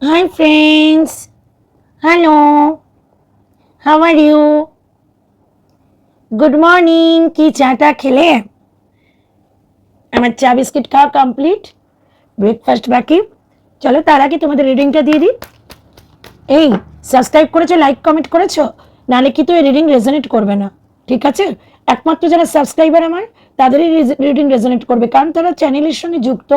Hi friends. Hello. How are you? Good morning. কি চাটা খেলে? আমার চা বিস্কিট খাওয়া কমপ্লিট, ব্রেকফাস্ট বাকি। চলো তার আগে তোমাদের রিডিংটা দিয়ে দিই। এই সাবস্ক্রাইব করেছো, লাইক কমেন্ট করেছো, নাহলে কিন্তু এই রিডিং রেজোনেট করবে না, ঠিক আছে? একমাত্র যারা সাবস্ক্রাইবার আমার তাদেরই রিডিং রেজোনেট করবে, কারণ তারা চ্যানেলের সঙ্গে যুক্ত।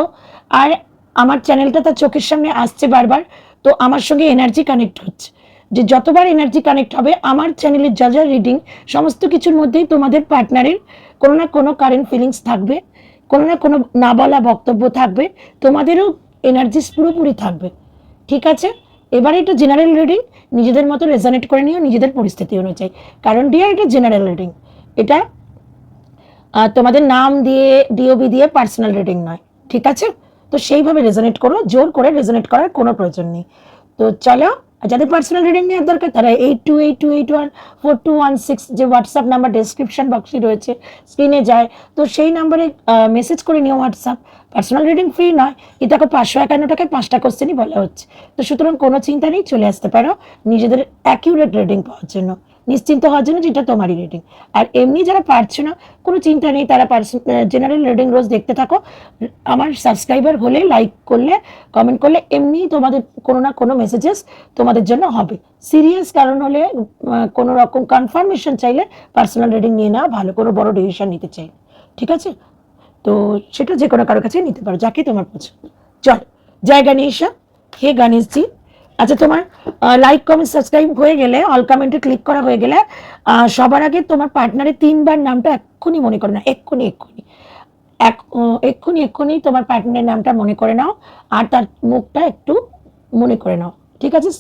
আর আমার চ্যানেলটা তার চোখের সামনে আসছে বারবার, তো আমার সঙ্গে এনার্জি কানেক্ট হচ্ছে। যে যতবার এনার্জি কানেক্ট হবে আমার চ্যানেলের যা যা রিডিং, সমস্ত কিছুর মধ্যেই তোমাদের পার্টনারের কোনো না কোনো কারেন্ট ফিলিংস থাকবে, কোনো না কোনো না বলা বক্তব্য থাকবে, তোমাদেরও এনার্জিস পুরোপুরি থাকবে, ঠিক আছে? এবারে এটা জেনারেল রিডিং, নিজেদের মতো রেজনেট করে নিও নিজেদের পরিস্থিতি অনুযায়ী, কারণ ডিয়ার এটা জেনারেল রিডিং। এটা তোমাদের নাম দিয়ে ডিওবি দিয়ে পার্সোনাল রিডিং নয়, ঠিক আছে? তো সেইভাবে রেজনেট করো, জোর করে রেজনেট করার কোনো প্রয়োজন নেই। তো চলো, যাদের পার্সোনাল রিডিং নেওয়ার দরকার তারা 8282814216 যে হোয়াটসঅ্যাপ নাম্বার ডেসক্রিপশন বক্সে রয়েছে, স্ক্রিনে যায়, তো সেই নাম্বারে মেসেজ করে নিও হোয়াটসঅ্যাপ। পার্সোনাল রিডিং ফ্রি নয়, কিন্তু এখন 551 টাকায় 5টা কোশ্চেনই বলা হচ্ছে। তো সুতরাং কোনো চিন্তা নেই, চলে আসতে পারো নিজেদের অ্যাকিউরেট রিডিং পাওয়ার জন্য, নিশ্চিন্ত হওয়ার জন্য, যেটা তোমারই রিডিং। আর এমনি যারা পারছো না, কোনো চিন্তা নেই, তারা জেনারেল রিডিং রোজ দেখতে থাকো। আমার সাবস্ক্রাইবার হলে, লাইক করলে, কমেন্ট করলে এমনি তোমাদের কোনো না কোনো মেসেজেস তোমাদের জন্য হবে। সিরিয়াস কারণ হলে, কোনো রকম কনফার্মেশন চাইলে পার্সোনাল রিডিং নিয়ে নেওয়া ভালো, কোনো বড় ডিসিশন নিতে চাইলে, ঠিক আছে? তো সেটা যে কোনো কারো কাছে নিতে পারো, যাকে তোমার পছন্দ। চল, জয় গণেশা। হে গণেশজি। আচ্ছা, তোমার লাইক কমেন্ট সাবস্ক্রাইব হয়ে গেলে, অল কমেন্টে ক্লিক করা হয়ে গেলে, সবার আগে তোমার পার্টনারের 3বার নামটা এক্ষুনি মনে করো না, এক্ষুনি এক্ষুনি এক্ষুনি এক্ষুনি তোমার পার্টনারের নামটা মনে করে নাও, আর তার মুখটা একটু মনে করে নাও, ঠিক আছে?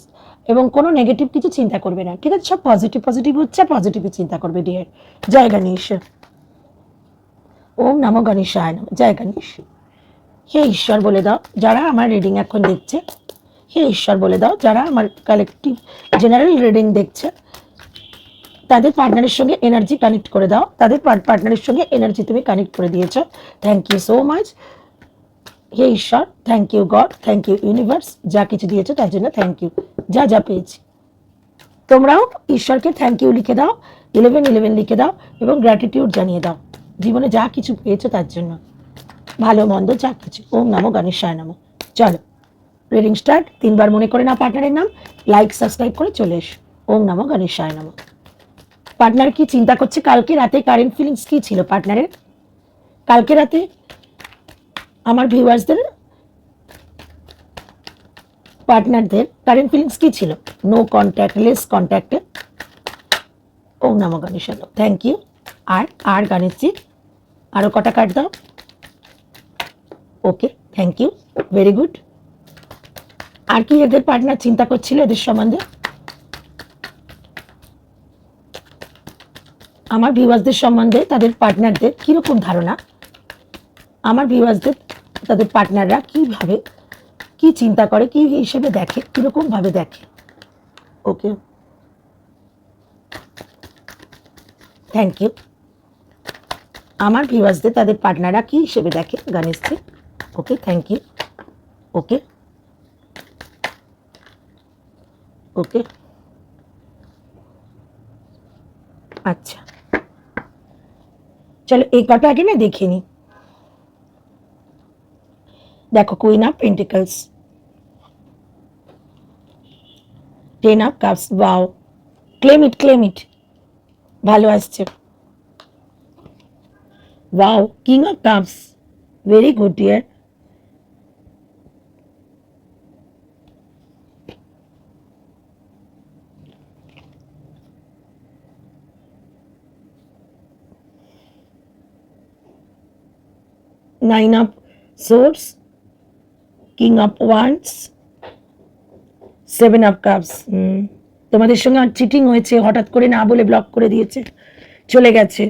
এবং কোনো নেগেটিভ কিছু চিন্তা করবে না, ঠিক আছে? সব পজিটিভ পজিটিভ হচ্ছে, পজিটিভই চিন্তা করবে ডিয়ার। জয় গণেশ। ওম নমো গণেশায় নমঃ। জয় গণেশ। হে ঈশ্বর বলে দাও যারা আমার রিডিং এখন দেখছে, হে ঈশ্বর বলে দাও যারা আমার কালেকটিভ জেনারেল রিডিং দেখছে, তাদের পার্টনারের সঙ্গে এনার্জি কানেক্ট করে দাও, তাদের পার্টনারের সঙ্গে এনার্জি তুমি কানেক্ট করে দিয়েছো। Thank you so much. হে ঈশ্বর, thank you God, thank you universe, যা কিছু দিয়েছো তার জন্য থ্যাংক ইউ, যা যা পেয়েছি। তোমরাও ঈশ্বরকে থ্যাংক ইউ লিখে দাও, 1111 লিখে দাও, এবং গ্র্যাটিটিউড জানিয়ে দাও জীবনে যা কিছু পেয়েছো তার জন্য, ভালো মন্দ যা কিছু। ওম নমো গণেশায় নমঃ। চলো রিডিং স্টার্ট। 3বার মনে করে না পার্টনারের নাম, লাইক সাবস্ক্রাইব করে চলে এসো। ওম নমো গণেশায় নমঃ। পার্টনার কি চিন্তা করছে? কালকে রাতে কারেন্ট ফিলিংস কি ছিল পার্টনারের? কালকে রাতে আমার ভিউয়ার্সদের, পার্টনারদের কারেন্ট ফিলিংস কি ছিল? নো কন্ট্যাক্ট, লেস কন্ট্যাক্টে। ওম নমো গণেশায় নমঃ। Thank you. আর গণেশজি আরো কটা কার্ড দাও। ওকে, থ্যাংক ইউ, ভেরি গুড। আর কি এদের পার্টনার চিন্তা করছিল এদের সম্বন্ধে? আমার ভিউয়ার্সদের সম্বন্ধে তাদের পার্টনারদের কিরকম ধারণা? আমার ভিউয়ার্সদের তাদের পার্টনাররা কিভাবে, কি চিন্তা করে, কি হিসেবে দেখে, কিরকম ভাবে দেখে? ওকে, থ্যাংক ইউ। আমার ভিউয়ার্সদের তাদের পার্টনাররা কি হিসেবে দেখে গণেশজি? ওকে, থ্যাংক ইউ। ওকে, ওকে, আচ্ছা, চলো এই কটা আগে না দেখে নি। দেখো, queen of pentacles, 10 of cups, wow, claim it, claim it, ভালো আসছে। Wow, king of cups, very good dear. Nine of swords, king of wands, 7 of cups. তোমাদের সঙ্গে চিটিং হয়েছে, হঠাৎ করে না বলে ব্লক করে দিয়েছে, চলে গেছে,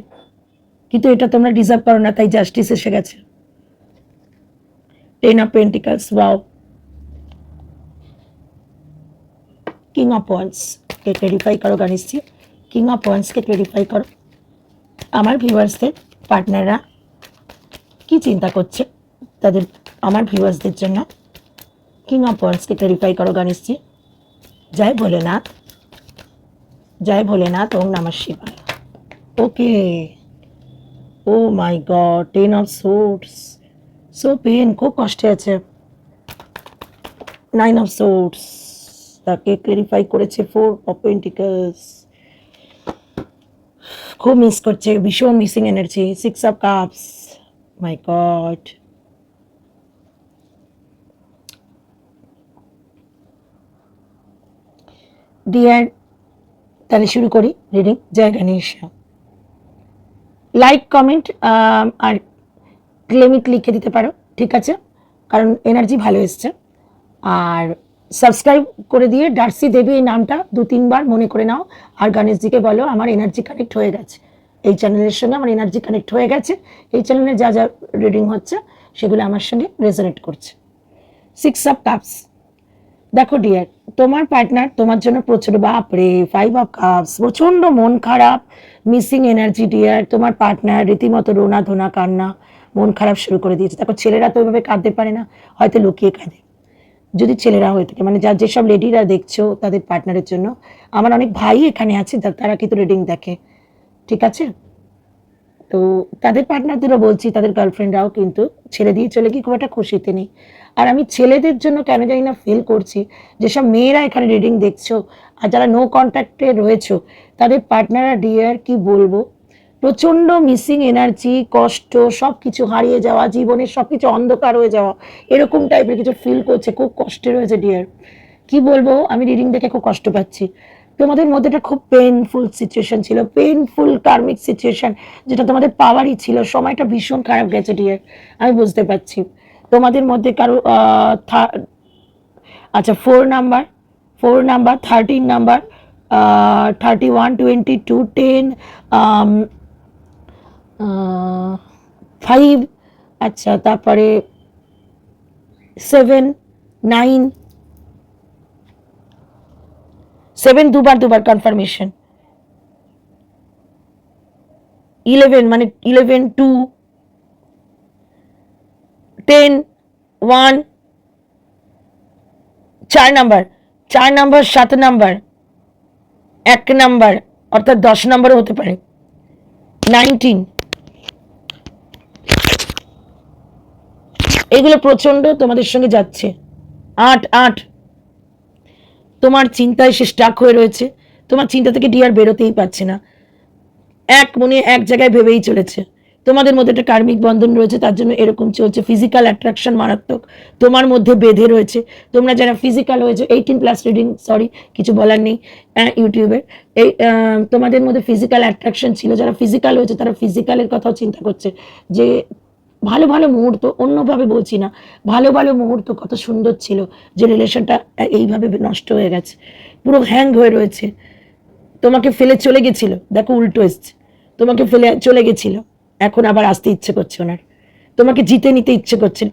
কিন্তু এটা তোমরা ডিজার্ভ করো না, তাই জাস্টিস এসে গেছে। 10 of pentacles, wow, king of wands কে ক্লেরিফাই করো গণেশজি, কিং অফ ওয়ান্ডস কে ক্লেরিফাই করো। আমার ভিউয়ার্সদের পার্টনাররা কি চিন্তা করছে তাদের, আমার ভিউয়ার্সদের জন্য? কিং অফ ওয়ান্সকে ক্লারিফাই করো গণেশজি। জয় ভোলেনাথ, জয় ভোলেনাথ, ওম নমঃ শিবায়। Okay, oh my God, 10 of swords, so pain, খুব কষ্টে আছে। 9 অফ সোর্ডস, তাকে ক্লারিফাই করেছে 4 অফ পেন্টিকলস, খুব মিস করছে, ভীষণ missing energy. 6 of cups, my god. Dear, তাহলে শুরু করি reading. Jai Ganesh. Like, comment আর ক্লেমিট লিখে দিতে পারো, ঠিক আছে, কারণ এনার্জি ভালো এসছে। আর সাবস্ক্রাইব করে দিয়ে ডার্সি দেবী এই নামটা 2-3 বার মনে করে নাও। আর গণেশজিকে বলো আমার এনার্জি কানেক্ট হয়ে গেছে, এই চ্যানেলের সঙ্গে আমার এনার্জি কানেক্ট হয়ে গেছে, এই চ্যানেলে যা যা রিডিং হচ্ছে সেগুলো আমার সঙ্গে রেজোনেট করছে। 6 অফ কাপস, দেখো ডিয়ার, তোমার পার্টনার তোমার জন্য প্রচুর, বাপরে 5 অফ কাপস, প্রচন্ড মন খারাপ, মিসিং এনার্জি ডিয়ার। তোমার পার্টনার রীতিমতো রোনা ধোনা কান্না, মন খারাপ শুরু করে দিয়েছে। দেখো ছেলেরা তো ওইভাবে কাঁদতে পারে না, হয়তো লুকিয়ে কাঁদে, যদি ছেলেরা হয়ে থাকে, মানে যার যেসব লেডিরা দেখছো তাদের পার্টনারের জন্য। আমার অনেক ভাই এখানে আছে তারা কিন্তু রিডিং দেখে, ঠিক আছে, তো তাদের পার্টনারদেরও বলছি, তাদের গার্লফ্রেন্ডরাও কিন্তু ছেড়ে দিয়ে চলে গিয়ে খুব একটা খুশিতে নেই। আর আমি ছেলেদের জন্য কেন জানি না ফিল করছি, যেসব মেয়েরা এখানে রিডিং দেখছো আর যারা নো কন্ট্যাক্টে রয়েছো, তাদের পার্টনাররা ডিয়ার কি বলবো, প্রচণ্ড মিসিং এনার্জি, কষ্ট, সব কিছু হারিয়ে যাওয়া, জীবনের সব কিছু অন্ধকার হয়ে যাওয়া, এরকম টাইপের কিছু ফিল করছে, খুব কষ্টে রয়েছে ডিয়ার। কি বলবো, আমি রিডিং দেখে খুব কষ্ট পাচ্ছি। তোমাদের মধ্যে একটা খুব পেইনফুল সিচুয়েশন ছিল, পেইনফুল কার্মিক সিচুয়েশন, যেটা তোমাদের পাওয়ারই ছিল। সময়টা ভীষণ খারাপ গেছে ডিয়ার, আমি বুঝতে পারছি। তোমাদের মধ্যে কারো আচ্ছা 4 নাম্বার 13 নাম্বার 31 22 10 5, আচ্ছা তারপরে 7 9, 7 দুবার কনফার্মেশন, 11 মানে 11 2 10 1, 4 নাম্বার 7 নাম্বার 1 নাম্বার, অর্থাৎ 10 নাম্বারও হতে পারে, 19, এগুলো প্রচন্ড তোমাদের সঙ্গে যাচ্ছে। 8 তোমার চিন্তায় সে স্টাক হয়ে রয়েছে, তোমার চিন্তা থেকে ডিয়ার বেরোতেই পারছে না, এক মনে এক জায়গায় ভেবেই চলেছে। তোমাদের মধ্যে একটা কার্মিক বন্ধন রয়েছে, তার জন্য এরকম চলছে। ফিজিক্যাল অ্যাট্রাকশন মারাত্মক তোমার মধ্যে বেঁধে রয়েছে। তোমরা যারা ফিজিক্যাল হয়েছে, 18+ রিডিং, সরি কিছু বলার নেই ইউটিউবের, এই তোমাদের মধ্যে ফিজিক্যাল অ্যাট্রাকশন ছিল, যারা ফিজিক্যাল হয়েছে তারা ফিজিক্যালের কথাও চিন্তা করছে, যে ভালো ভালো মুহূর্ত, অন্যভাবে বলছি না, ভালো ভালো মুহূর্ত কত সুন্দর ছিল, যে রিলেশনটা এইভাবে নষ্ট হয়ে গেছে, পুরো হ্যাং হয়ে রয়েছে। তোমাকে ফেলে চলে গেছিল, দেখো উল্টো এসছে, তোমাকে ফেলে চলে গেছিল, এখন আবার আসতে ইচ্ছে করছে ওনার, তোমাকে জিতে নিতে ইচ্ছে করছে,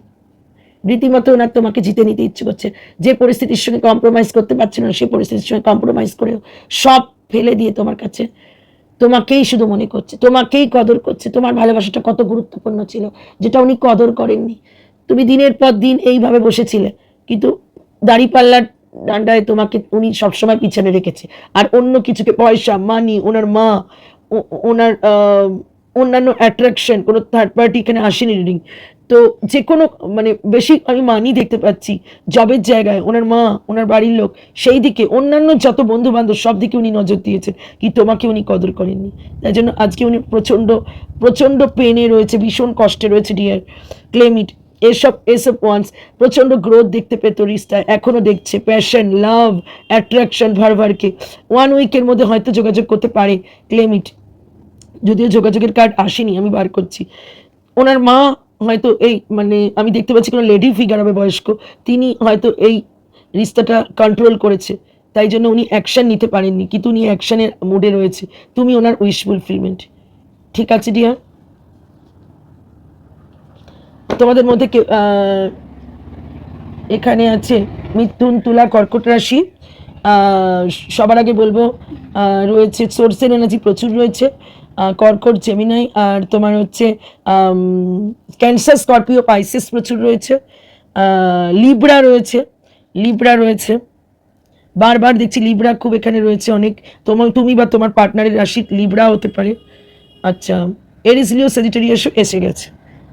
রীতিমতো ওনার তোমাকে জিতে নিতে ইচ্ছে করছে। যে পরিস্থিতির সঙ্গে কম্প্রোমাইজ করতে পারছে না, সেই পরিস্থিতির সঙ্গে কম্প্রোমাইজ করেও সব ফেলে দিয়ে তোমার কাছে তোমাকেই শুধু মনে করছে, তোমাকেই কদর করছে। তোমার ভালোবাসাটা কত গুরুত্বপূর্ণ ছিল, যেটা উনি কদর করেননি। তুমি দিনের পর দিন এইভাবে বসেছিলে, কিন্তু দাঁড়িপাল্লার ডান্ডায় তোমাকে উনি সবসময় পিছনে রেখেছে। আর অন্য কিছুকে, পয়সা, মানি, ওনার মা, ওনার অন্যান্য অ্যাট্রাকশন, কোনো থার্ড পার্টি এখানে আসেনি রিডিং। তো যে কোনো মানে বেশি আমি মানি দেখতে পাচ্ছি, জবের জায়গায় ওনার মা, ওনার বাড়ির লোক, সেই দিকে অন্যান্য যত বন্ধু বান্ধব সব দিকে উনি নজর দিয়েছেন, কি তোমাকে উনি কদর করেননি। তাই জন্য আজকে উনি প্রচণ্ড প্রচণ্ড পেনে রয়েছে, ভীষণ কষ্টে রয়েছে ডিয়ার। ক্লেম ইট। এসব ওয়ান্স প্রচণ্ড গ্রোথ দেখতে পেত রিস্তায়, এখনো দেখছে। প্যাশন, লাভ, অ্যাট্রাকশন, ভারভারকে 1 উইকের মধ্যে হয়তো যোগাযোগ করতে পারে। ক্লেম ইট। যদিও যোগাযোগের কার্ড আসেনি, আমি বার করছি। ওনার মা হয়তো এই মানে আমি দেখতে পাচ্ছি কোনো লেডি ফিগার হবে বয়স্ক, তিনি হয়তো এই রিস্তাটা কন্ট্রোল করেছে, তাই জন্য উনি অ্যাকশন নিতে পারেননি, কিন্তু উনি অ্যাকশনের মুডে রয়েছে। তুমি ওনার উইশ ফুলফিলমেন্ট, ঠিক আছে ডিয়ার। তোমাদের মধ্যে এখানে আছে মিথুন, তুলা, কর্কট রাশি। সবার আগে বলবো রয়েছে সোর্সের এনার্জি প্রচুর রয়েছে, কর্কট, জেমিনাই, আর তোমার হচ্ছে ক্যান্সার, স্করপিও, পাইসিস প্রচুর রয়েছে, লিব্রা রয়েছে, লিব্রা রয়েছে, বারবার দেখছি লিব্রা খুব এখানে রয়েছে অনেক, তুমি বা তোমার পার্টনারের রাশি লিব্রা হতে পারে। আচ্ছা, এরিস লিও সেজিটেরিয়াসও এসে গেছে,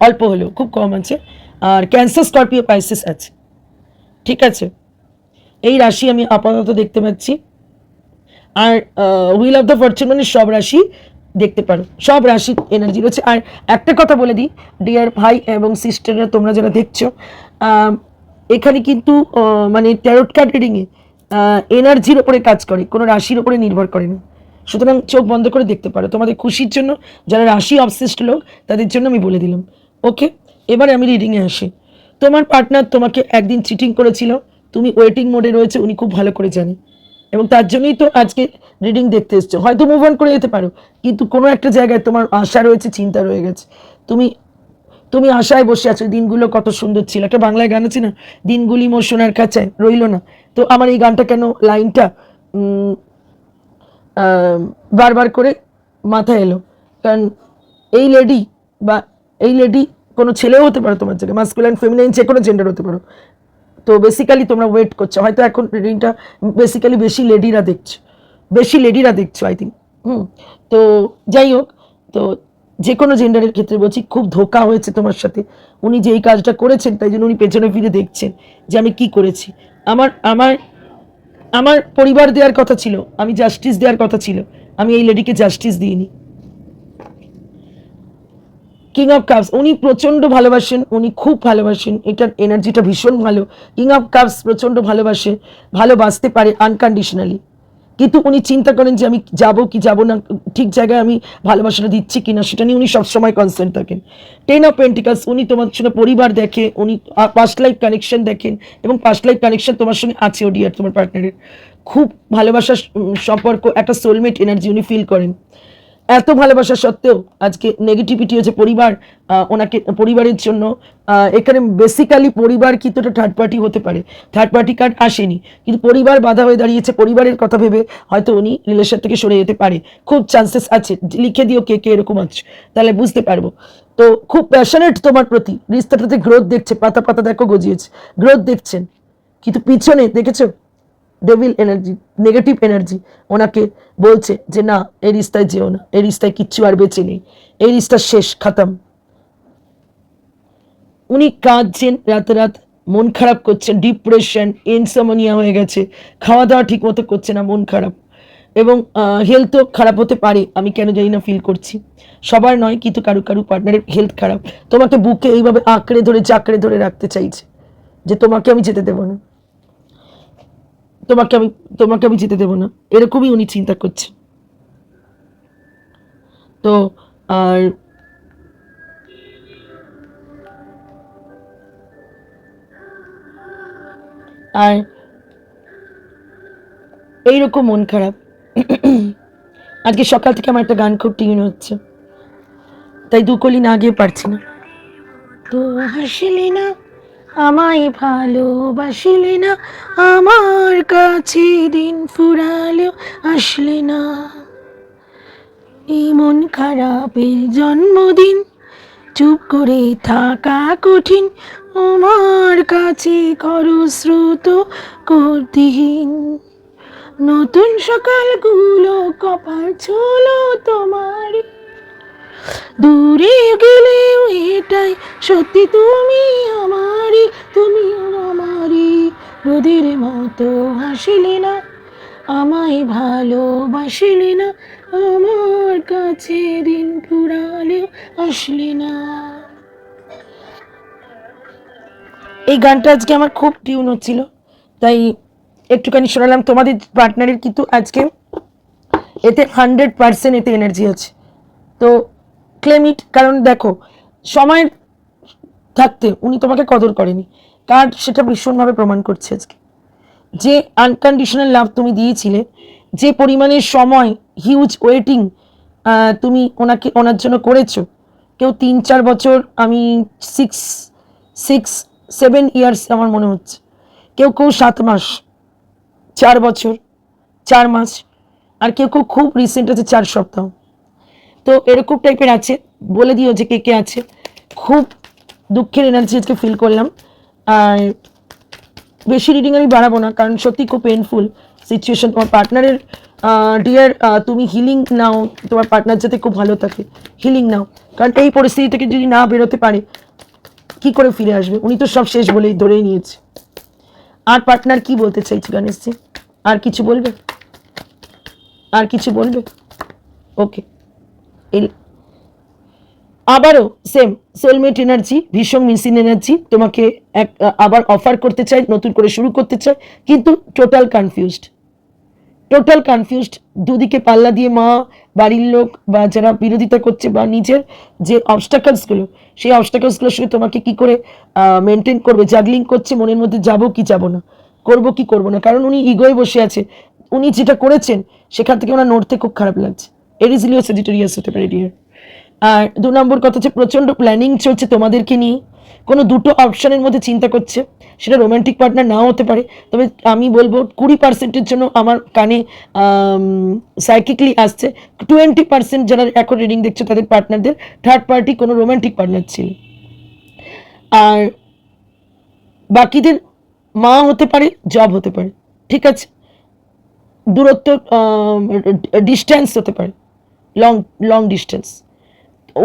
অল্প হলেও, খুব কম আছে। আর ক্যান্সার স্করপিও পাইসিস আছে, ঠিক আছে, এই রাশি আমি আপাতত দেখতে পাচ্ছি। আর হুইল অফ দ্য ফরচুন মানে সব রাশি দেখতে পারো, সব রাশি এনার্জি রয়েছে। আর একটা কথা বলে দিই ডিয়ার ভাই এবং সিস্টাররা, তোমরা যারা দেখছো, এখানে কিন্তু মানে ট্যারোট কার্ড রিডিংয়ে এনার্জির ওপরে কাজ করে, কোনো রাশির ওপরে নির্ভর করে না। সুতরাং চোখ বন্ধ করে দেখতে পারো, তোমাদের খুশির জন্য, যারা রাশি অবসেসড লোক তাদের জন্য আমি বলে দিলাম। ওকে, এবারে আমি রিডিংয়ে আসি। তোমার পার্টনার তোমাকে একদিন চিটিং করেছিল, তুমি ওয়েটিং মোডে রয়েছে, উনি খুব ভালো করে জানে, এবং তার জন্যই তো আজকে রিডিং দেখতে এসছো। হয়তো মুভ অন করে যেতে পারো, কিন্তু কোনো একটা জায়গায় তোমার আশা রয়েছে, চিন্তা রয়ে গেছে, তুমি তুমি আশায় বসে আছো। দিনগুলো কত সুন্দর ছিল, একটা বাংলায় গান আছে না, দিনগুলি মোর সোনার কাছে রইল না। তো আমার এই গানটা কেন লাইনটা বারবার করে মাথায় এলো, কারণ এই লেডি বা এই লেডি কোনো ছেলেও হতে পারো তোমার জায়গায়, মাস্কুলাইন ফেমিনাইন যে কোনো জেন্ডার হতে পারো। তো বেসিক্যালি তোমরা ওয়েট করছো, হয়তো এখন রিডিংটা বেসিক্যালি বেশি লেডিরা দেখছো আই থিঙ্ক। তো যাই হোক, তো যে কোনো জেন্ডারের ক্ষেত্রে বলছি, খুব ধোঁকা হয়েছে তোমার সাথে। উনি যে এই কাজটা করেছেন, তাই জন্য উনি পেছনে ফিরে দেখছেন যে আমি কি করেছি। আমার আমার আমার পরিবার দেওয়ার কথা ছিল, আমি জাস্টিস দেওয়ার কথা ছিল, আমি এই লেডিকে জাস্টিস দিইনি। কিং অফ কাপস, উনি প্রচন্ড ভালোবাসেন, উনি খুব ভালোবাসেন, এটার এনার্জিটা ভীষণ ভালো। কিং অফ কাপস প্রচন্ড ভালোবাসে, ভালোবাসতে পারে আনকন্ডিশনালি, কিন্তু উনি চিন্তা করেন যে আমি যাব কি যাব না, ঠিক জায়গায় আমি ভালোবাসাটা দিচ্ছি কিনা, সেটা নিয়ে উনি সবসময় কনসার্ন থাকেন। 10 অফ পেন্টিকালস, উনি তোমার সঙ্গে পরিবার দেখে, উনি পাস্ট লাইফ কানেকশন দেখেন, এবং পাস্ট লাইফ কানেকশন তোমার সঙ্গে আছে ওডিয়ার, তোমার পার্টনারের খুব ভালোবাসার সম্পর্ক, একটা সোলমেট এনার্জি উনি ফিল করেন। এত ভালোবাসা সত্ত্বেও আজকে নেগেটিভিটি হচ্ছে পরিবার, ওনাকে পরিবারের জন্য, এখানে বেসিক্যালি পরিবার কিন্তু একটা থার্ড পার্টি হতে পারে, থার্ড পার্টি কার্ড আসেনি, কিন্তু পরিবার বাধা হয়ে দাঁড়িয়েছে, পরিবারের কথা ভেবে হয়তো উনি রিলেশন থেকে সরে যেতে পারে, খুব চান্সেস আছে। লিখে দিও কে কে এরকম আছে, তাহলে বুঝতে পারবো। তো খুব প্যাশনেট তোমার প্রতি, রিস্তাটাতে গ্রোথ দেখছে, পাতা পাতা দেখো গজিয়েছে, গ্রোথ দেখছেন, কিন্তু পিছনে দেখেছো ডেভিল এনার্জি, নেগেটিভ এনার্জি ওনাকে বলছে যে না, এই রিস্তায় যেও না, এই রিস্তায় কিচ্ছু আর বেঁচে নেই, এই রিস্তা শেষ, খাতাম। উনি কাঁদছেন রাত, মন খারাপ করছেন, ডিপ্রেশন, ইনসমনিয়া হয়ে গেছে, খাওয়া দাওয়া ঠিক মতো করছে না, মন খারাপ, এবং হেলথও খারাপ হতে পারে, আমি কেন জানি না ফিল করছি, সবার নয়, কিন্তু কারু কারু পার্টনারের হেলথ খারাপ, তোমাকে বুকে এইভাবে আঁকড়ে ধরে চাকড়ে ধরে রাখতে চাইছে, যে তোমাকে আমি যেতে দেবো না, তোমাকে আমি যেতে দেবো না, এরকমই উনি চিন্তা করছেন। তো আর আর এইরকম মন খারাপ। আজকে সকাল থেকে আমার একটা গান খুব টিউন হচ্ছে, তাই দুকলি না গিয়ে পারছি না। তো হাসিলি না, আমায় ভালোবাসিলি না, আমার কাছে দিন ফুরালেও আসলে না, এই মন খারাপের জন্মদিন, চুপ করে থাকা কঠিন, আমার কাছে খরস্রোত কর্তিহীন, নতুন সকালগুলো কপাল ছোলো তোমার, দূরে গেলেও এটাই সত্যি, তুমি আমারই, তুমি আমারই, রোদের মতো হাসিলে না, আমায় ভালোবাসিলে না, আমার কাছে দিন ফুরালেও আসলে না। এই গানটা আজকে আমার খুব টিউন হচ্ছিল, তাই একটুখানি শোনালাম। তোমাদের পার্টনারের কিন্তু আজকে এতে 100% এতে এনার্জি আছে, তো ক্লেম ইট। কারণ দেখো, সময় থাকতে উনি তোমাকে কদর করেনি, কার্ড সেটা ভীষণভাবে প্রমাণ করছে আজকে। যে আনকন্ডিশনাল লাভ তুমি দিয়েছিলে, যে পরিমাণের সময়, হিউজ ওয়েটিং তুমি ওনার জন্য করেছো, কেউ 3-4 বছর, আমি 6-7 ইয়ার্স আমার মনে হচ্ছে, কেউ 7 মাস, 4 বছর, 4 মাস, আর কেউ খুব রিসেন্ট আছে 4 সপ্তাহ। তো এরকম টাইপের আছে, বলে দিও যে কে কে আছে। খুব দুঃখের এনার্জি আজকে ফিল করলাম। আর বেশি রিডিং আমি বাড়াবো না, কারণ সত্যি খুব পেনফুল সিচুয়েশন তোমার পার্টনারের। ডিয়ার, তুমি হিলিং নাও, তোমার পার্টনার যাতে খুব ভালো থাকে, হিলিং নাও, কারণ এই পরিস্থিতি থেকে যদি না বেরোতে পারে কি করে ফিরে আসবে? উনি তো সব শেষ বলেই ধরেই নিয়েছে। আর পার্টনার কি বলতে চাইছে গণেশজি? আর কিছু বলবে? আর কিছু বলবে? ওকে, আবারও সেম সোলমেট এনার্জি, ভীষণ মিসিং এনার্জি, তোমাকে আবার অফার করতে চাই, নতুন করে শুরু করতে চাই, কিন্তু টোটাল কনফিউজড, টোটাল কনফিউজড। দুদিকে পাল্লা দিয়ে মা, বাড়ির লোক বা যারা বিরোধিতা করছে, বা নিজের যে অবস্টাকলসগুলো, সেই অবস্টাকলসগুলোর সঙ্গে তোমাকে কি করে মেনটেন করবে, জাগলিং করছে মনের মধ্যে, যাবো কি যাবো না, করবো কি করবো না, কারণ উনি ইগোয় বসে আছে। উনি যেটা করেছেন সেখান থেকে ওনার নড়তে খুব খারাপ লাগছে। এরিজিলিও সেজিটেরিয়াস হতে পারে ডিয়ার। আর 2 নম্বর কথা হচ্ছে প্রচণ্ড প্ল্যানিং চলছে তোমাদেরকে নিয়ে, কোনো দুটো অপশানের মধ্যে চিন্তা করছে, সেটা রোম্যান্টিক পার্টনার নাও হতে পারে। তবে আমি বলবো 20%-এর জন্য আমার কানে সাইকিকলি আসছে 20% যারা এখন রিডিং দেখছে তাদের পার্টনারদের থার্ড পার্টি কোনো রোম্যান্টিক পার্টনার ছিল। আর বাকিদের মা হতে পারে, জব হতে পারে, ঠিক আছে, দূরত্ব, ডিস্টেন্স হতে পারে, লং লং ডিস্টেন্স,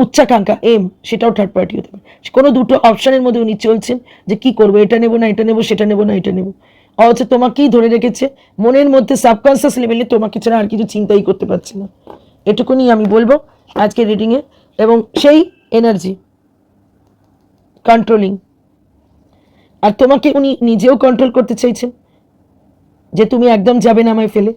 উচ্চাকাঙ্ক্ষা, এম, সেটাও থার্ড পার্টি হতে পারে। কোনো দুটো অপশানের মধ্যে উনি চলছেন যে কি করবো, এটা নেবো না এটা নেবো, সেটা নেবো না এটা নেবো, অথচ তোমাকেই ধরে রেখেছে মনের মধ্যে, সাবকনসিয়াস লেভেলে তোমাকে ছাড়া আর কিছু চিন্তাই করতে পারছে না। এটুকুনি আমি বলবো আজকে রিডিংয়ে। এবং সেই এনার্জি কন্ট্রোলিং, আর তোমাকে উনি নিজেও কন্ট্রোল করতে চাইছেন যে তুমি একদম যাবে না আমায় ফেলে,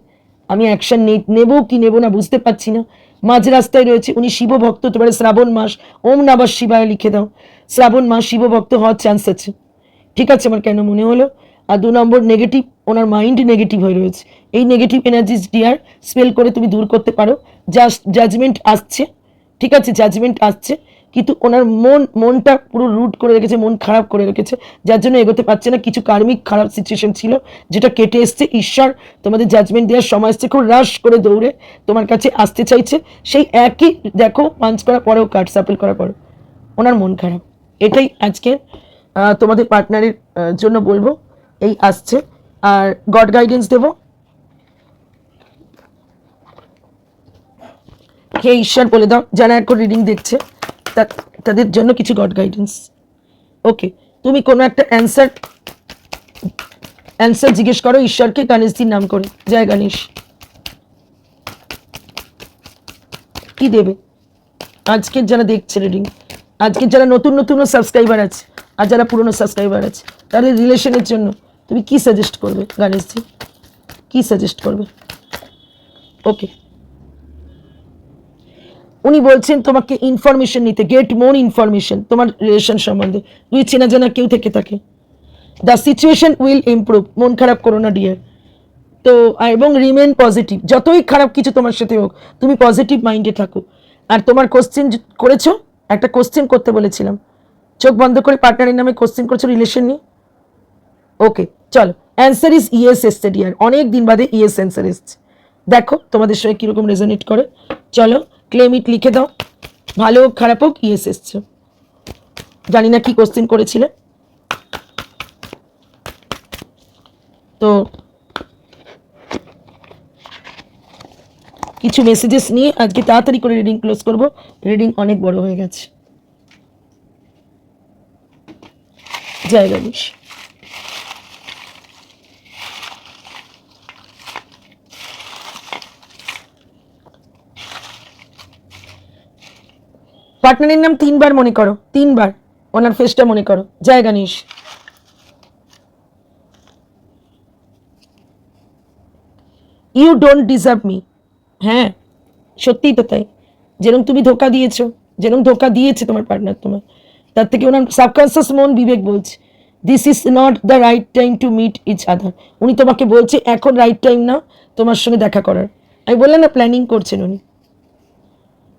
আমি অ্যাকশন নেবো কি নেবো না বুঝতে পারছি না, মাঝ রাস্তায় রয়েছে। উনি শিব ভক্ত হতে পারে, শ্রাবণ মাস, ওম নমঃ শিবায় লিখে দাও, শ্রাবণ মাস শিব ভক্ত হওয়ার চান্স আছে, ঠিক আছে, আমার কেন মনে হলো। আর 2 নম্বর নেগেটিভ, ওনার মাইন্ড নেগেটিভ হয়ে রয়েছে। এই নেগেটিভ এনার্জিস ডিয়ার স্পেল করে তুমি দূর করতে পারো। জাজমেন্ট আসছে, ঠিক আছে, জাজমেন্ট আসছে, কিন্তু ওনার মনটা পুরো রুট করে রেখেছে, মন খারাপ করে রেখেছে, যার জন্য এগোতে পারছে না। কিছু কার্মিক খারাপ সিচুয়েশন ছিল যেটা কেটে এসছে, ঈশ্বর তোমাদের জাজমেন্ট দেওয়ার সময় এসছে, খুব রাশ করে দৌড়ে তোমার কাছে আসতে চাইছে। সেই একই দেখো, পাঞ্চ করার পরেও কার্ড সাপেল করার পরেও ওনার মন খারাপ। এটাই আজকে তোমাদের পার্টনারের জন্য বলবো, এই আসছে। আর গড গাইডেন্স দেবো, হে ঈশ্বর বলে দাও যারা এখন রিডিং দেখছে তাদের জন্য কিছু গড গাইডেন্স। ওকে, তুমি কোনো একটা অ্যান্সার জিজ্ঞেস করো ঈশ্বরকে গণেশজির নাম করে, জয় গণেশ। কি দেবে আজকের যারা দেখছে রিডিং, আজকের যারা নতুন নতুন সাবস্ক্রাইবার আছে আর যারা পুরনো সাবস্ক্রাইবার আছে, তাদের রিলেশনের জন্য তুমি কি সাজেস্ট করবে গণেশজি, কি সাজেস্ট করবে? ওকে, উনি বলছেন তোমাকে ইনফরমেশন নিতে, গেট মোর ইনফরমেশন তোমার রিলেশন সম্বন্ধে, তুই চেনা জানা কেউ থেকে থাকে। দ্য সিচুয়েশন উইল ইমপ্রুভ, মন খারাপ করো না ডিয়ার। তো এবং রিমেন পজিটিভ, যতই খারাপ কিছু তোমার সাথে হোক তুমি পজিটিভ মাইন্ডে থাকো। আর তোমার কোশ্চেন করেছো, একটা কোশ্চেন করতে বলেছিলাম, চোখ বন্ধ করে পার্টনারের নামে কোশ্চেন করছো রিলেশন নিয়ে। ওকে চলো, অ্যান্সার ইজ ইয়েস এসছে ডিয়ার, অনেক দিন বাদে ইয়েস অ্যান্সার এসছে। দেখো তোমাদের সঙ্গে কীরকম রেজোনেট করে। চলো ক্লেম ইট লিখে দাও, ভালো হোক খারাপ হোক ইয়েস এসছে। জানি না কি কোশ্চেন করেছিলে। তো কিছু মেসেজেস নিয়ে আজকে তাড়াতাড়ি করে রিডিং ক্লোজ করব, রিডিং অনেক বড় হয়ে গেছে। জয় গণেশ। পার্টনারের নাম 3 বার মনে করো, 3 বার ওনার ফেসটা মনে করো, জয় Ganesh. You don't deserve me, হ্যাঁ সত্যিই তো তাই। যেরকম তুমি ধোকা দিয়েছো, যেরকম ধোকা দিয়েছে তোমার পার্টনার তোমার, তার থেকে ওনার সাবকনসিয়াস মন বিবেক বলছে this is not the right time to meet each other. উনি তোমাকে বলছে এখন রাইট টাইম না তোমার সঙ্গে দেখা করার। আমি বললাম না প্ল্যানিং করছেন উনি,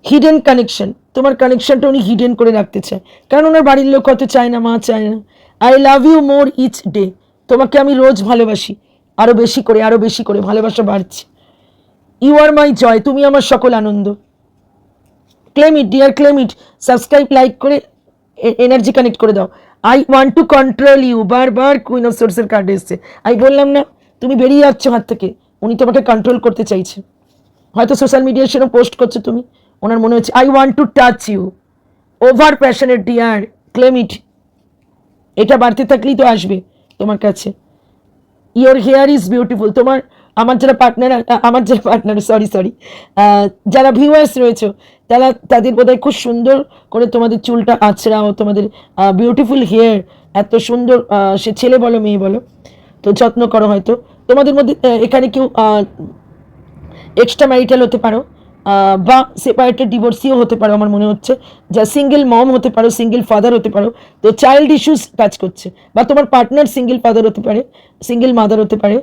হিডেন কানেকশন, তোমার কানেকশনটা উনি হিডেন করে রাখতে চায়, কারণ ওনার বাড়ির লোক হয়তো চায় না, মা চায় না। I love you more each day, তোমাকে আমি রোজ ভালোবাসি, আরো বেশি করে আরো বেশি করে ভালোবাসা বাড়ছে। ইউ আর মাই জয়, তুমি আমার সকল আনন্দ। Claim it dear, claim it, subscribe like করে এনার্জি কানেক্ট করে দাও। I want to control you, বারবার কুইন অফ সোর্সের কার্ড এসছে। আমি বললাম না তুমি বেরিয়ে যাচ্ছ হাত থেকে, উনি তোমাকে কন্ট্রোল করতে চাইছে। হয়তো সোশ্যাল মিডিয়ায় সেরকম পোস্ট করছো তুমি, ওনার মনে হচ্ছে I want to touch you, over passionate dear, claim it. এটা বাড়তে থাকলেই তো আসবে তোমার কাছে। Your hair is beautiful. তোমার আমার যারা পার্টনার সরি যারা ভিউয়ার্স রয়েছে তাদের বোধহয় খুব সুন্দর করে তোমাদের চুলটা আঁচড়াও, তোমাদের বিউটিফুল হেয়ার, এত সুন্দর, সে ছেলে বলো মেয়ে বলো, তো যত্ন করো। হয়তো তোমাদের মধ্যে এখানে কেউ এক্সট্রা ম্যারিটাল হতে পারো, বা সেপারেটেড ডিভোর্সিও হতে পারো আমার মনে হচ্ছে, যা সিঙ্গেল মম হতে পারো, সিঙ্গেল ফাদার হতে পারো, তো চাইল্ড ইস্যুস কাজ করছে, বা তোমার পার্টনার সিঙ্গেল ফাদার হতে পারে, সিঙ্গেল মাদার হতে পারে,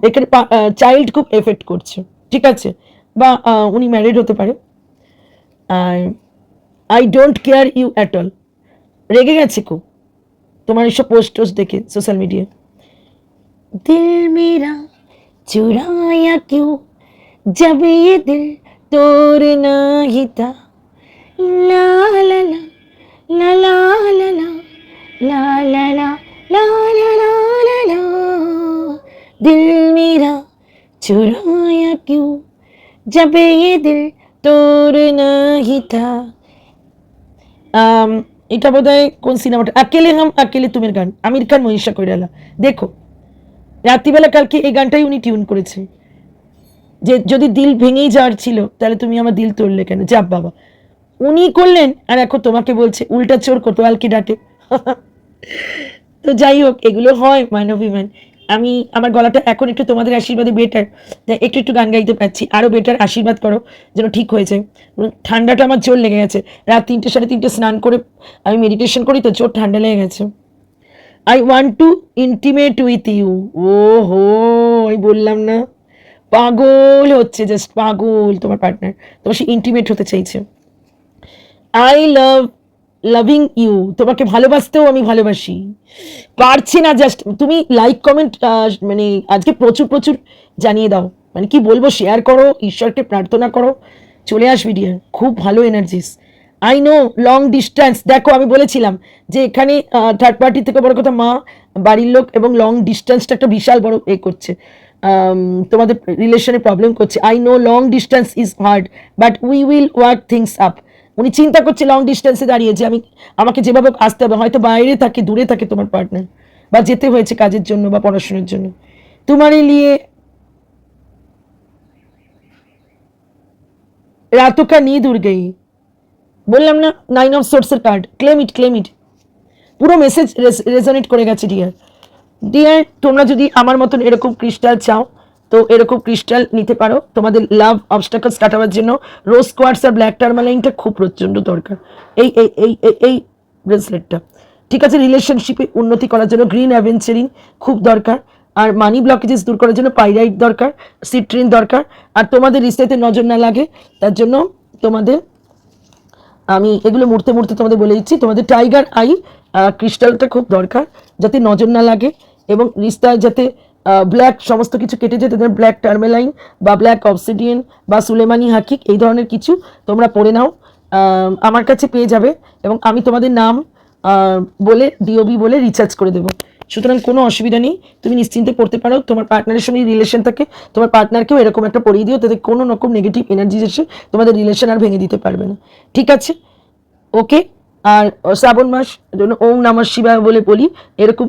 এখানে চাইল্ড খুব এফেক্ট করছে, ঠিক আছে, বা উনি ম্যারিড হতে পারে। আর I don't care you at all, রেগে গেছে খুব তোমার এইসব পোস্ট টোস্ট দেখে সোশ্যাল মিডিয়ায়। দিল মেরা চুরায়া কিউ जब ये दिल तोड़ना ही था, ला ला ला ला ला ला ला ला ला ला ला ला ला ला ला, दिल मेरा चुराया क्यों जब ये दिल तोड़ना ही था। এটা বোধ হয় কোন সিনেমাটা, আকেলে হাম আকেলে তুমের গান, আমির খান মনীষা কৈরালা। দেখো রাত্রিবেলা কালকে এই গানটাই উনি টিউন করেছেন, যে যদি দিল ভেঙেই যাওয়ার ছিল তাহলে তুমি আমার দিল তোড়লে কেন, যাব বাবা। উনি করলেন, আর এখন তোমাকে বলছে উল্টা চোর কোতোয়ালকে ডাকে। তো যাই হোক, এগুলো হয় মানবিমান। আমার গলাটা এখন একটু তোমাদের আশীর্বাদে বেটার, একটু একটু গান গাইতে পারছি, আরও বেটার। আশীর্বাদ করো যেন ঠিক হয়ে যায়। ঠান্ডাটা আমার জোর লেগে গেছে, রাত 3টে 3:30 স্নান করে আমি মেডিটেশন করি তো জোর ঠান্ডা লেগে গেছে। I want to intimate with you. ও হো, আমি বললাম না, পাগল হচ্ছে, জাস্ট পাগল তোমার পার্টনার, তোমার সে ইন্টিমেট হতে চাইছে। আই লাভিং ইউ, তোমাকে ভালোবাসতেও আমি ভালোবাসি, পারছি না। জাস্ট তুমি লাইক কমেন্ট মানে আজকে প্রচুর প্রচুর জানিয়ে দাও, মানে কি বলবো, শেয়ার করো, ঈশ্বরকে প্রার্থনা করো, চলে আসবি ডিয়ার, খুব ভালো energies. I know long distance, দেখো আমি বলেছিলাম যে এখানে থার্ড পার্টি থেকে বড় কথা মা, বাড়ির লোক এবং লং ডিস্টেন্সটা একটা বিশাল বড় করছে, তোমাদের রিলেশনে প্রবলেম করছে। I know long distance is hard but we will work things up. উনি চিন্তা করছে লং ডিস্টেন্সে দাঁড়িয়ে যে আমাকে যেভাবে আসতে হবে, হয়তো বাইরে থাকে, দূরে থাকে তোমার পার্টনার, বা যেতে হয়েছে কাজের জন্য বা পড়াশোনার জন্য। তোমার লিয়ে রাতোं का नींद उड़ गई, বললাম না 9 অফ সোর্সের কার্ড, ক্লেম ইট। পুরো মেসেজ রেজোনেট করে গেছে ডিয়ার। তোমরা যদি আমার মতন এরকম ক্রিস্টাল চাও তো এরকম ক্রিস্টাল নিতে পারো, তোমাদের লাভ অবস্টাকলস কাটাবার জন্য রোজ কোয়ার্টস আর ব্ল্যাক টার্মালাইনটা খুব প্রচণ্ড দরকার, এই এই এই এই ব্রেসলেটটা, ঠিক আছে। রিলেশনশিপে উন্নতি করার জন্য গ্রিন অ্যাভেঞ্চারিং খুব দরকার, আর মানি ব্লকেজেস দূর করার জন্য পাইরাইট দরকার, সিট্রিন দরকার, আর তোমাদের রিস্তেতে নজর না লাগে তার জন্য তোমাদের আমি এগুলো মুড়তে মুড়তে তোমাদের বলে দিচ্ছি, তোমাদের টাইগার আই ক্রিস্টালটা খুব দরকার, যাতে নজর না লাগে এবং রিস্তায় যাতে ব্ল্যাক সমস্ত কিছু কেটে যেতে, ব্ল্যাক টার্মেলাইন বা ব্ল্যাক অবসিডিয়ান বা সুলেমানি হাকিক এই ধরনের কিছু তোমরা পড়ে নাও, আমার কাছে পেয়ে যাবে, এবং আমি তোমাদের নাম বলে ডিওবি বলে রিচার্জ করে দেবো। সুতরাং কোনো অসুবিধা নেই, তুমি নিশ্চিন্তে পড়তে পারো। তোমার পার্টনারের সঙ্গে রিলেশন থাকে, তোমার পার্টনারকেও এরকম একটা পড়িয়ে দিও, তাতে কোনো রকম নেগেটিভ এনার্জি এসে তোমাদের রিলেশন আর ভেঙে দিতে পারবে না, ঠিক আছে? ওকে। আর শ্রাবণ মাস জন্য ওম নমঃ শিবায় বলে বলি, এরকম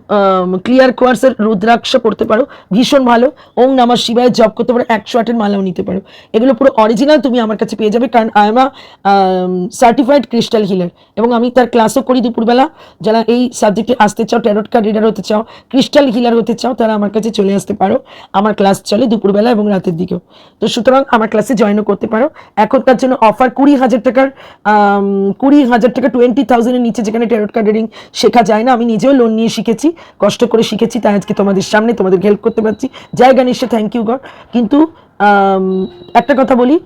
ক্লিয়ার কোয়ার্সের রুদ্রাক্ষ পড়তে পারো, ভীষণ ভালো। ওম নমঃ শিবায় জপ করতে পারো, 108-এর মালাও নিতে পারো, এগুলো পুরো অরিজিনাল তুমি আমার কাছে পেয়ে যাবে, কারণ I am a certified crystal healer, এবং আমি তার ক্লাসও করি দুপুরবেলা। যারা এই সাবজেক্টে আসতে চাও, ট্যারট কার্ড রিডার হতে চাও, ক্রিস্টাল হিলার হতে চাও, তারা আমার কাছে চলে আসতে পারো। আমার ক্লাস চলে দুপুরবেলা এবং রাতের দিকেও, তো সুতরাং আমার ক্লাসে জয়েনও করতে পারো। এখন তার জন্য অফার 20,000 টাকার 20,000 নিচে যেখানে ট্যারট কার্ড রিডিং শেখা যায় না, আমি নিজেও লোন নিয়ে শিখেছি, কষ্ট করে শিখেছি, তাই আজকে তোমাদের সামনে তোমাদের হেল্প করতে পারছি। জয় গণেশ, থ্যাংক ইউ গড। কিন্তু একটা কথা বলি,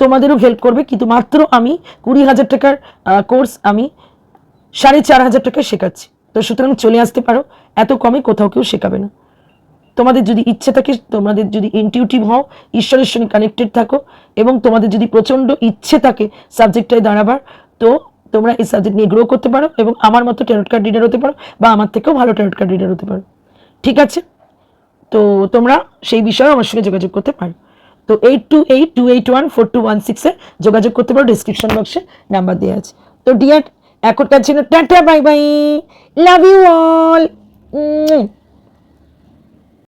তোমাদেরও হেল্প করবে, কিন্তু মাত্র আমি 20,000 টাকার কোর্স আমি 4,500 টাকায় শেখাচ্ছি, তো সুতরাং চলে আসতে পারো, এত কমে কোথাও কেউ শেখাবে না। তোমাদের যদি ইচ্ছে থাকে, তোমাদের যদি ইনটিউটিভ হও, ঈশ্বরের সঙ্গে কানেক্টেড থাকো, এবং তোমাদের যদি প্রচণ্ড ইচ্ছে থাকে সাবজেক্টটায় দাঁড়াবার, তো তোমরা এই সাবজেক্ট নিয়ে গ্রো করতে পারো এবং আমার মতো ট্যারট কার্ড রিডার হতে পারো বা আমার থেকেও ভালো ট্যারট কার্ড রিডার হতে পারো। ঠিক আছে, তো তোমরা সেই বিষয়ে আমার সঙ্গে যোগাযোগ করতে পারো। তো 8282814216 যোগাযোগ করতে পারো, ডিসক্রিপশন বক্সে নাম্বার দেওয়া আছে। তো ডিয়ার এখনকার জন্য tata, bye bye, love you all.